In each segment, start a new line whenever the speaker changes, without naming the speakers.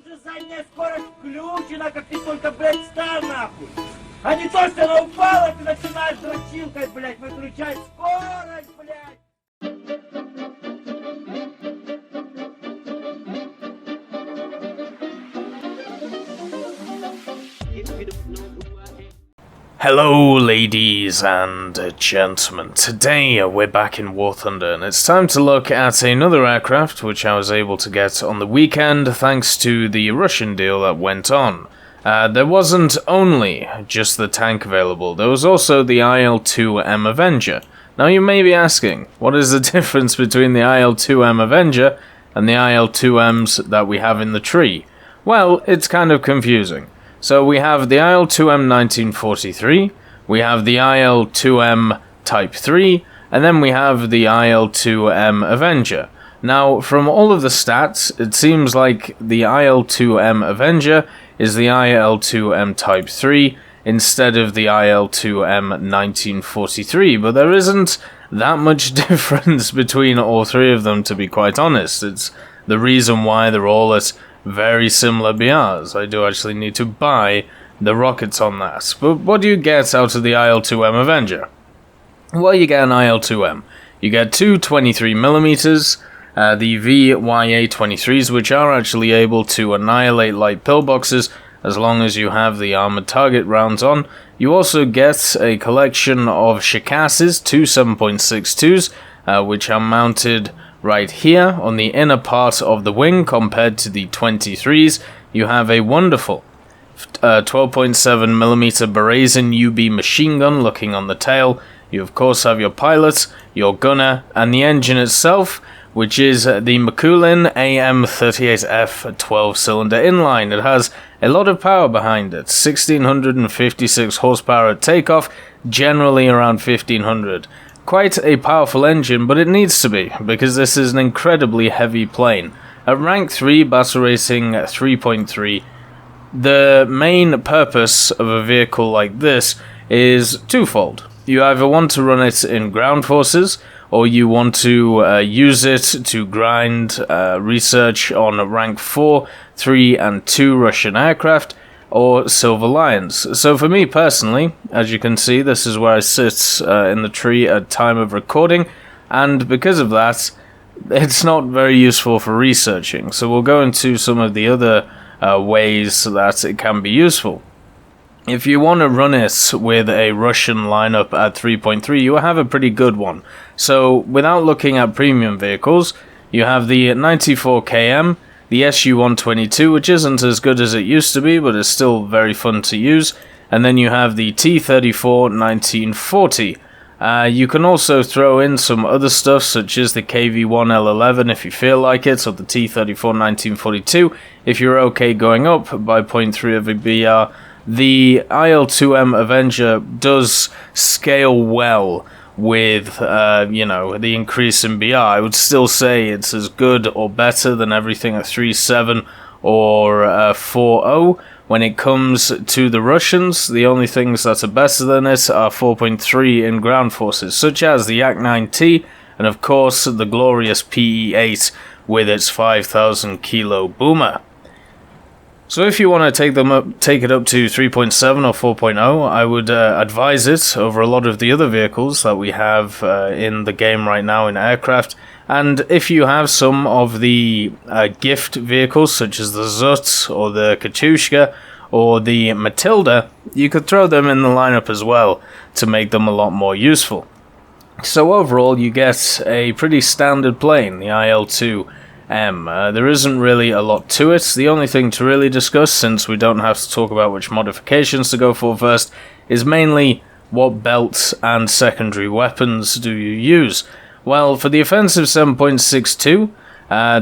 уже задняя скорость включена, как ты только, блядь, встал нахуй. А не то, что она упала, ты начинаешь дрочилкой, блядь, выключать скорость, блядь.
Hello ladies and gentlemen, today we're back in War Thunder and it's time to look at another aircraft which I was able to get on the weekend thanks to the Russian deal that went on. There wasn't only just the tank available, there was also the IL-2M Avenger. Now you may be asking, what is the difference between the IL-2M Avenger and the IL-2Ms that we have in the tree? Well, it's kind of confusing. So we have the IL-2M 1943, we have the IL-2M Type 3, and then we have the IL-2M Avenger. Now, from all of the stats, it seems like the IL-2M Avenger is the IL-2M Type 3 instead of the IL-2M 1943, but there isn't that much difference between all three of them, to be quite honest. It's the reason why they're all at very similar BRs. I do actually need to buy the rockets on that. But what do you get out of the IL-2M Avenger? Well, you get an IL-2M. You get two 23mm, the VYA-23s, which are actually able to annihilate light pillboxes as long as you have the armored target rounds on. You also get a collection of Shikases, two 7.62s, which are mounted right here on the inner part of the wing. Compared to the 23s, you have a wonderful 12.7mm Brazen UB machine gun looking on the tail. You of course have your pilot, your gunner, and the engine itself, which is the Mikulin AM38F 12-cylinder inline. It has a lot of power behind it, 1656 horsepower at takeoff, generally around 1500. Quite a powerful engine, but it needs to be, because this is an incredibly heavy plane. At rank 3, battle rating 3.3, the main purpose of a vehicle like this is twofold. You either want to run it in ground forces, or you want to use it to grind research on rank 4, 3 and 2 Russian aircraft, or Silver Lions. So for me personally, as you can see, this is where I sit in the tree at time of recording, and because of that, it's not very useful for researching. So we'll go into some of the other ways that it can be useful. If you want to run it with a Russian lineup at 3.3, you have a pretty good one. So without looking at premium vehicles, you have the 94KM, the SU-122, which isn't as good as it used to be, but is still very fun to use. And then you have the T-34 1940. You can also throw in some other stuff, such as the KV-1L11 if you feel like it, or the T-34 1942 if you're okay going up by 0.3 of a BR. The IL-2M Avenger does scale well with, the increase in BR. I would still say it's as good or better than everything at 3.7 or 4.0. When it comes to the Russians, the only things that are better than it are 4.3 in ground forces, such as the Yak-9T, and of course the glorious PE-8 with its 5,000 kilo boomer. So if you want to take it up to 3.7 or 4.0, I would advise it over a lot of the other vehicles that we have in the game right now in aircraft. And if you have some of the gift vehicles, such as the Zut or the Katyushka or the Matilda, you could throw them in the lineup as well to make them a lot more useful. So overall, you get a pretty standard plane, the IL-2M. There isn't really a lot to it. The only thing to really discuss, since we don't have to talk about which modifications to go for first, is mainly what belts and secondary weapons do you use. Well, for the offensive 7.62,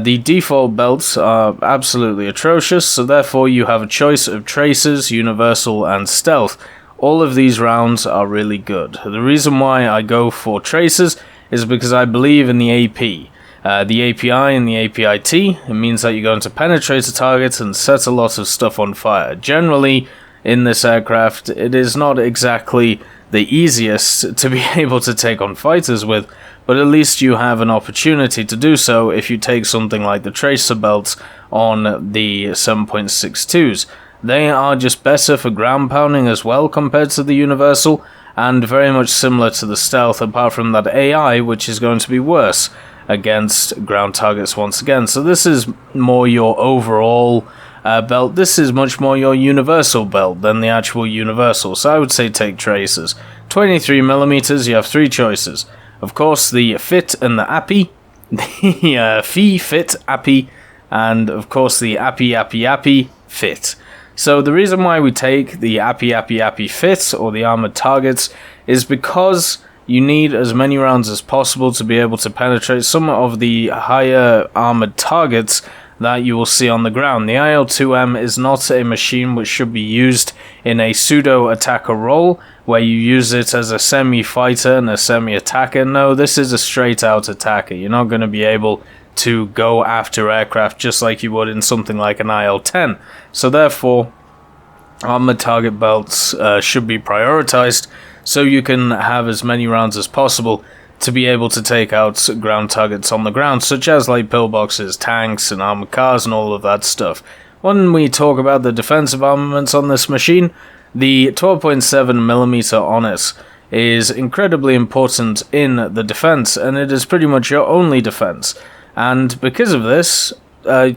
the default belts are absolutely atrocious, so therefore you have a choice of Tracers, Universal, and Stealth. All of these rounds are really good. The reason why I go for Tracers is because I believe in the AP. The API and the API-T, it means that you're going to penetrate a target and set a lot of stuff on fire. Generally, in this aircraft, it is not exactly the easiest to be able to take on fighters with, but at least you have an opportunity to do so if you take something like the Tracer Belt on the 7.62s. They are just better for ground pounding as well compared to the Universal, and very much similar to the Stealth, apart from that AI, which is going to be worse against ground targets once again. So this is more your overall belt. This is much more your Universal belt than the actual Universal, so I would say take tracers. 23mm, you have three choices. Of course, the Fit and the Appy, the Fit, Appy, and of course the Appy Fit. So the reason why we take the Appy Fit, or the armored targets, is because you need as many rounds as possible to be able to penetrate some of the higher armored targets that you will see on the ground. The IL-2M is not a machine which should be used in a pseudo-attacker role, where you use it as a semi-fighter and a semi-attacker. No, this is a straight-out attacker. You're not going to be able to go after aircraft just like you would in something like an IL-10. So therefore, armored target belts should be prioritized so you can have as many rounds as possible to be able to take out ground targets on the ground, such as like pillboxes, tanks, and armored cars, and all of that stuff. When we talk about the defensive armaments on this machine, the 12.7mm on it is incredibly important in the defense, and it is pretty much your only defense. And because of this,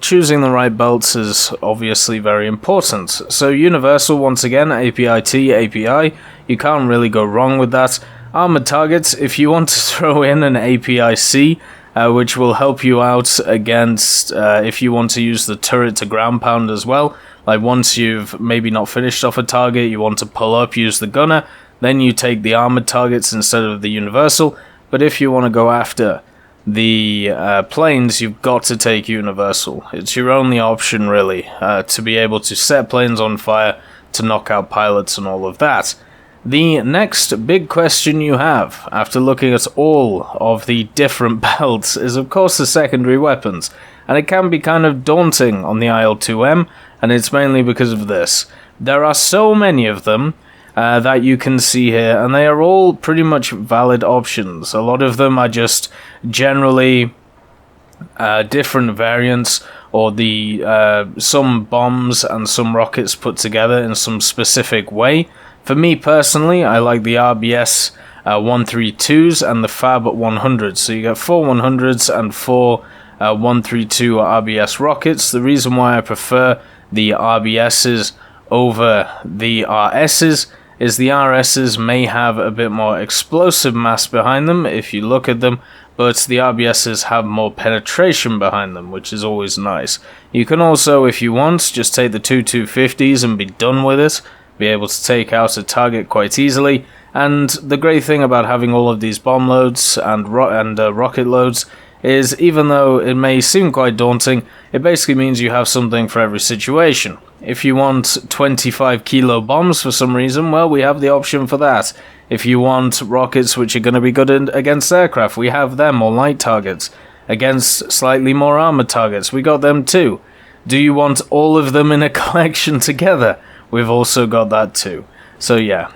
choosing the right belts is obviously very important. So Universal, once again, API-T, API, you can't really go wrong with that. Armored targets, if you want to throw in an API-C, which will help you out against if you want to use the turret to ground pound as well, like once you've maybe not finished off a target, you want to pull up, use the gunner, then you take the armored targets instead of the Universal. But if you want to go after the planes, you've got to take Universal. It's your only option, really, to be able to set planes on fire, to knock out pilots and all of that. The next big question you have, after looking at all of the different belts, is of course the secondary weapons. And it can be kind of daunting on the IL-2M, and it's mainly because of this. There are so many of them that you can see here, and they are all pretty much valid options. A lot of them are just generally different variants, or the some bombs and some rockets put together in some specific way. For me personally, I like the RBS 132s and the Fab 100s. So you get 4 100s and 4 132 RBS rockets. The reason why I prefer the RBSs over the RSs is the RSs may have a bit more explosive mass behind them if you look at them, but the RBSs have more penetration behind them, which is always nice. You can also, if you want, just take the 250s and be done with it, be able to take out a target quite easily. And the great thing about having all of these bomb loads and rocket loads is, even though it may seem quite daunting, it basically means you have something for every situation. If you want 25 kilo bombs for some reason, well, we have the option for that. If you want rockets which are going to be good against aircraft, we have them, or light targets. Against slightly more armored targets, we got them too. Do you want all of them in a collection together? We've also got that too. So yeah,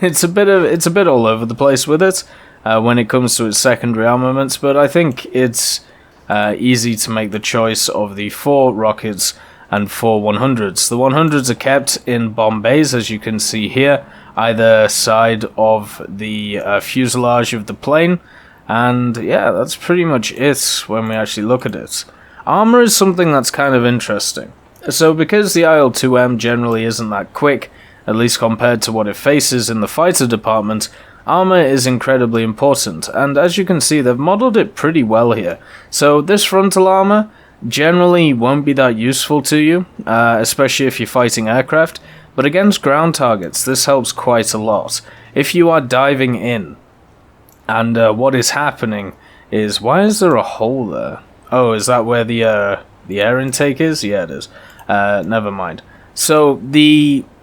it's a bit all over the place with it when it comes to its secondary armaments, but I think it's easy to make the choice of the 4 rockets and 4 100s. The 100s are kept in bomb bays, as you can see here, either side of the fuselage of the plane, and yeah, that's pretty much it when we actually look at it. Armor is something that's kind of interesting. So because the IL-2M generally isn't that quick, at least compared to what it faces in the fighter department, armor is incredibly important, and as you can see, they've modeled it pretty well here. So this frontal armor generally won't be that useful to you, especially if you're fighting aircraft, but against ground targets, this helps quite a lot. If you are diving in, and what is happening is, why is there a hole there? Oh, is that where the air intake is? Yeah, it is. Never mind. So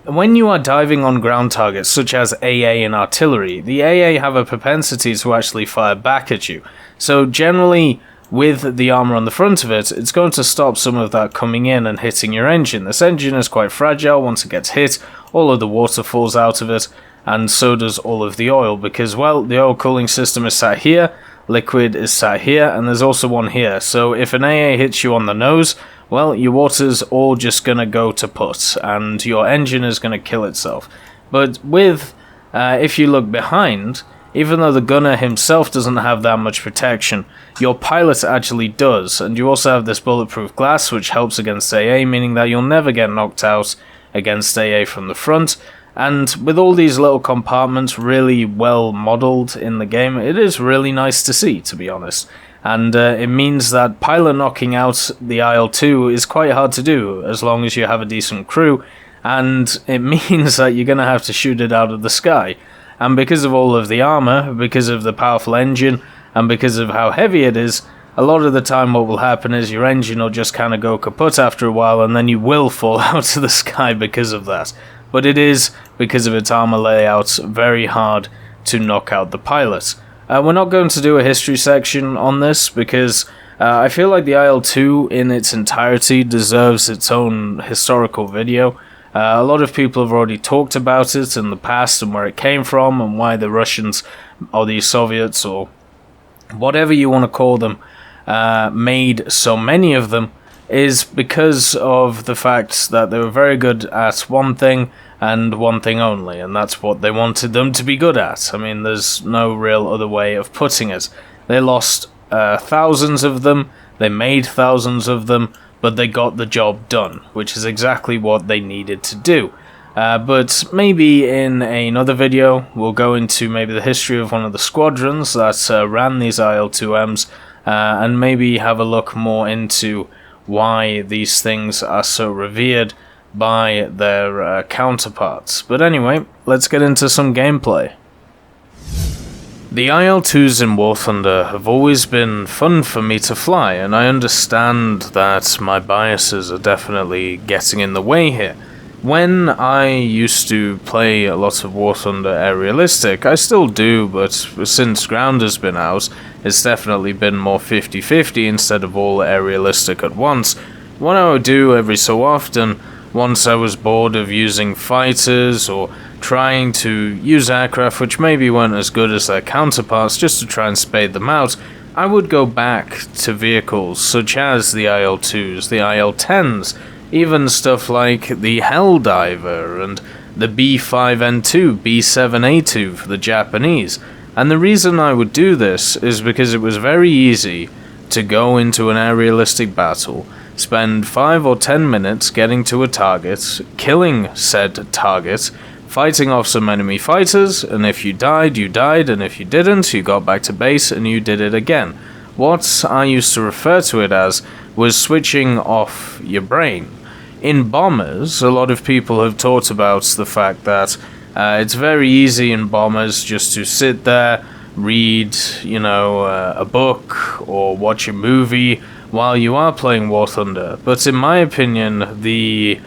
when you are diving on ground targets, such as AA and artillery, the AA have a propensity to actually fire back at you. So generally, with the armor on the front of it, it's going to stop some of that coming in and hitting your engine. This engine is quite fragile. Once it gets hit, all of the water falls out of it, and so does all of the oil, because, well, the oil cooling system is sat here, liquid is sat here, and there's also one here. So if an AA hits you on the nose, well, your water's all just gonna go to put, and your engine is gonna kill itself. But with, if you look behind, even though the gunner himself doesn't have that much protection, your pilot actually does, and you also have this bulletproof glass which helps against AA, meaning that you'll never get knocked out against AA from the front. And with all these little compartments really well modelled in the game, it is really nice to see, to be honest. And it means that pilot knocking out the IL-2 is quite hard to do, as long as you have a decent crew, and it means that you're going to have to shoot it out of the sky. And because of all of the armor, because of the powerful engine, and because of how heavy it is, a lot of the time what will happen is your engine will just kind of go kaput after a while, and then you will fall out of the sky because of that. But it is, because of its armor layout, very hard to knock out the pilot. We're not going to do a history section on this, because I feel like the IL-2 in its entirety deserves its own historical video. A lot of people have already talked about it in the past and where it came from and why the Russians or the Soviets or whatever you want to call them made so many of them is because of the fact that they were very good at one thing and one thing only, and that's what they wanted them to be good at. I mean, there's no real other way of putting it. They lost thousands of them, they made thousands of them, but they got the job done, which is exactly what they needed to do. But maybe in another video, we'll go into maybe the history of one of the squadrons that ran these IL-2Ms, and maybe have a look more into why these things are so revered by their counterparts. But anyway, let's get into some gameplay. The IL-2s in War Thunder have always been fun for me to fly, and I understand that my biases are definitely getting in the way here. When I used to play a lot of War Thunder aerialistic, I still do, but since Ground has been out, it's definitely been more 50-50 instead of all aerialistic at once. What I would do every so often, once I was bored of using fighters or trying to use aircraft which maybe weren't as good as their counterparts just to try and spade them out, I would go back to vehicles such as the IL-2s, the IL-10s, even stuff like the Helldiver and the B5N2, B7A2 for the Japanese. And the reason I would do this is because it was very easy to go into an aerialistic battle, spend 5 or 10 minutes getting to a target, killing said target, fighting off some enemy fighters, and if you died, you died, and if you didn't, you got back to base and you did it again. What I used to refer to it as was switching off your brain. In bombers, a lot of people have talked about the fact that it's very easy in bombers just to sit there, read, a book or watch a movie while you are playing War Thunder. But in my opinion, the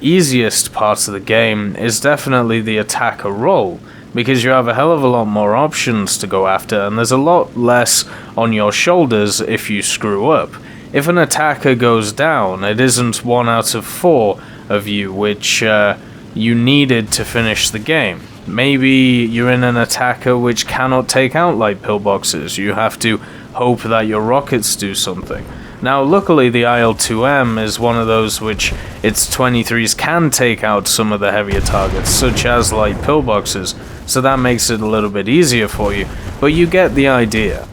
easiest part of the game is definitely the attacker role, because you have a hell of a lot more options to go after, and there's a lot less on your shoulders if you screw up. If an attacker goes down, it isn't 1 out of 4 of you which you needed to finish the game. Maybe you're in an attacker which cannot take out light pillboxes. You have to hope that your rockets do something. Now, luckily, the IL-2M is one of those which its 23s can take out some of the heavier targets, such as light pillboxes, so that makes it a little bit easier for you, but you get the idea.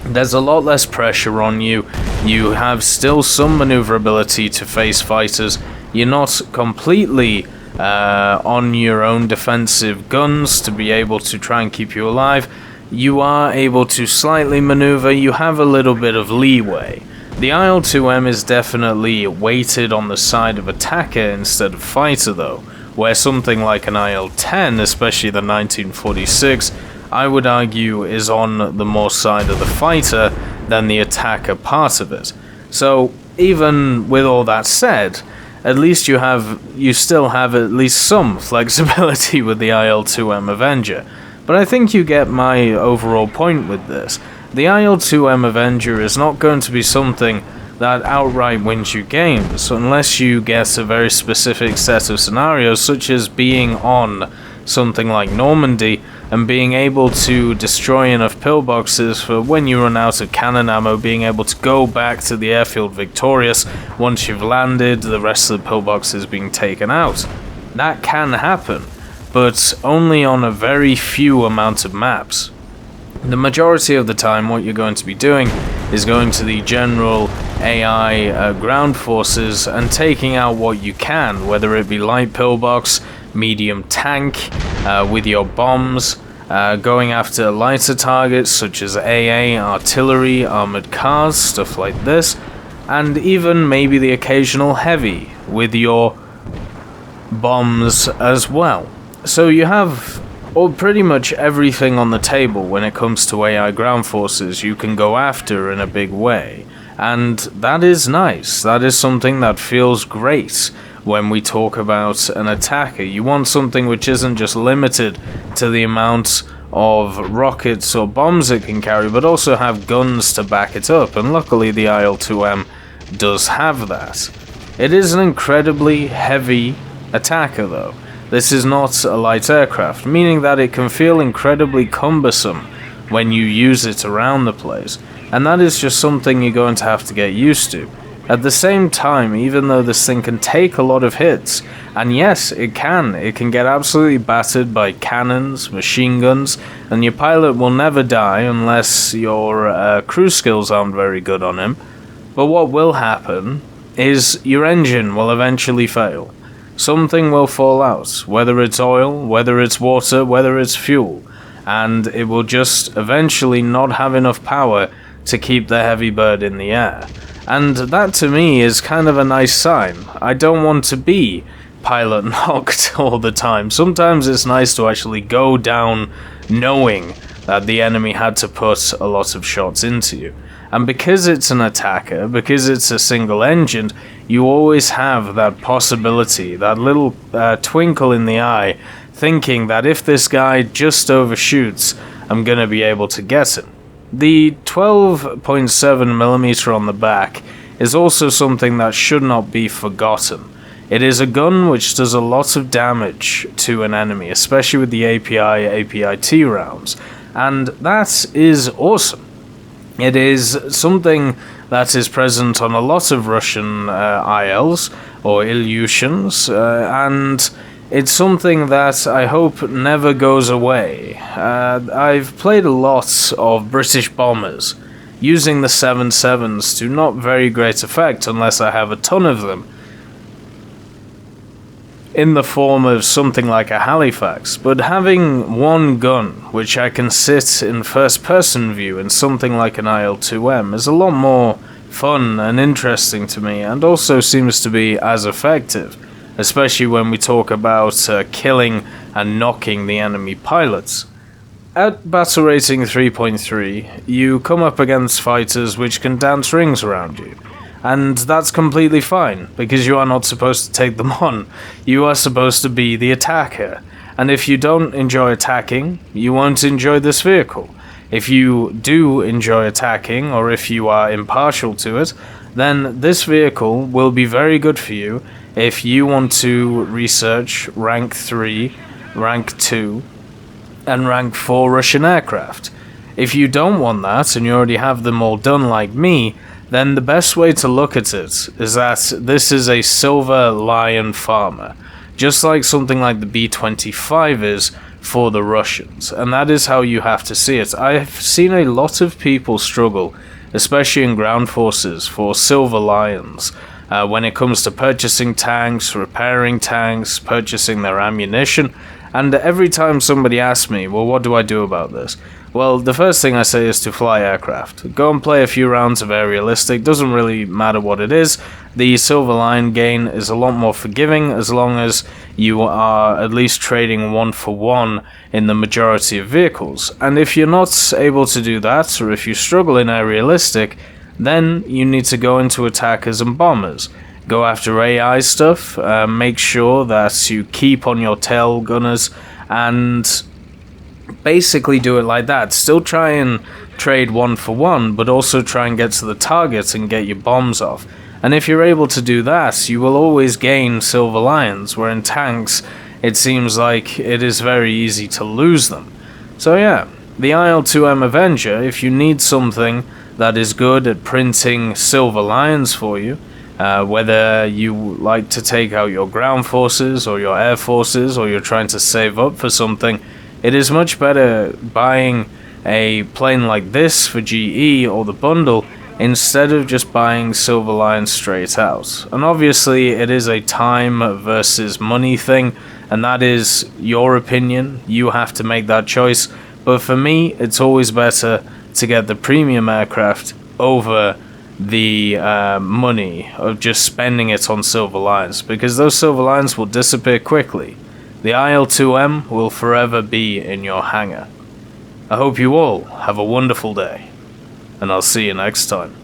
There's a lot less pressure on you, you have still some maneuverability to face fighters, you're not completely on your own defensive guns to be able to try and keep you alive. You are able to slightly maneuver, you have a little bit of leeway. The IL-2M is definitely weighted on the side of attacker instead of fighter though, where something like an IL-10, especially the 1946, I would argue is on the more side of the fighter than the attacker part of it. So even with all that said, at least you still have at least some flexibility with the IL-2M Avenger. But I think you get my overall point with this. The IL-2M Avenger is not going to be something that outright wins you games, unless you get a very specific set of scenarios, such as being on something like Normandy, and being able to destroy enough pillboxes for when you run out of cannon ammo, being able to go back to the airfield victorious once you've landed, the rest of the pillboxes being taken out. That can happen, but only on a very few amount of maps. The majority of the time what you're going to be doing is going to the general AI ground forces and taking out what you can, whether it be light pillbox, medium tank, with your bombs, going after lighter targets such as AA, artillery, armored cars, stuff like this, and even maybe the occasional heavy with your bombs as well. So you have pretty much everything on the table when it comes to AI ground forces you can go after in a big way, and that is nice. That is something that feels great when we talk about an attacker. You want something which isn't just limited to the amount of rockets or bombs it can carry, but also have guns to back it up, and luckily the IL-2M does have that. It is an incredibly heavy attacker though. This is not a light aircraft, meaning that it can feel incredibly cumbersome when you use it around the place, and that is just something you're going to have to get used to. At the same time, even though this thing can take a lot of hits, and yes, it can get absolutely battered by cannons, machine guns, and your pilot will never die unless your crew skills aren't very good on him, but what will happen is your engine will eventually fail. Something will fall out, whether it's oil, whether it's water, whether it's fuel, and it will just eventually not have enough power to keep the heavy bird in the air. And that to me is kind of a nice sign. I don't want to be pilot knocked all the time. Sometimes it's nice to actually go down knowing that the enemy had to put a lot of shots into you. And because it's an attacker, because it's a single engine, you always have that possibility, that little twinkle in the eye, thinking that if this guy just overshoots, I'm gonna be able to get him. The 12.7mm on the back is also something that should not be forgotten. It is a gun which does a lot of damage to an enemy, especially with the API-T rounds, and that is awesome. It is something that is present on a lot of Russian ILs, or Ilyushins, and it's something that I hope never goes away. I've played a lot of British bombers, using the 7.7s to not very great effect unless I have a ton of them, in the form of something like a Halifax, but having one gun which I can sit in first person view in something like an IL-2M is a lot more fun and interesting to me, and also seems to be as effective, especially when we talk about killing and knocking the enemy pilots. At battle rating 3.3, you come up against fighters which can dance rings around you. And that's completely fine, because you are not supposed to take them on. You are supposed to be the attacker. And if you don't enjoy attacking, you won't enjoy this vehicle. If you do enjoy attacking, or if you are impartial to it, then this vehicle will be very good for you if you want to research rank 3, rank 2, and rank 4 Russian aircraft. If you don't want that, and you already have them all done like me, then the best way to look at it is that this is a Silver Lion farmer, just like something like the B-25 is for the Russians, and that is how you have to see it. I've seen a lot of people struggle, especially in ground forces, for Silver Lions, when it comes to purchasing tanks, repairing tanks, purchasing their ammunition, and every time somebody asks me, well, what do I do about this? Well, the first thing I say is to fly aircraft. Go and play a few rounds of aerialistic, doesn't really matter what it is. The Silver Lion gain is a lot more forgiving as long as you are at least trading 1 for 1 in the majority of vehicles. And if you're not able to do that, or if you struggle in aerialistic, then you need to go into attackers and bombers. Go after AI stuff, make sure that you keep on your tail gunners, and basically do it like that. Still try and trade 1 for 1, but also try and get to the target and get your bombs off. And if you're able to do that, you will always gain Silver Lions, where in tanks, it seems like it is very easy to lose them. So yeah, the IL-2M Avenger, if you need something that is good at printing silver lions for you, whether you like to take out your ground forces or your air forces, or you're trying to save up for something, it is much better buying a plane like this for GE or the bundle instead of just buying silver lions straight out. And obviously it is a time versus money thing, and that is your opinion. You have to make that choice. But for me, it's always better to get the premium aircraft over the money of just spending it on silver lions, because those silver lions will disappear quickly. The IL-2M will forever be in your hangar. I hope you all have a wonderful day, and I'll see you next time.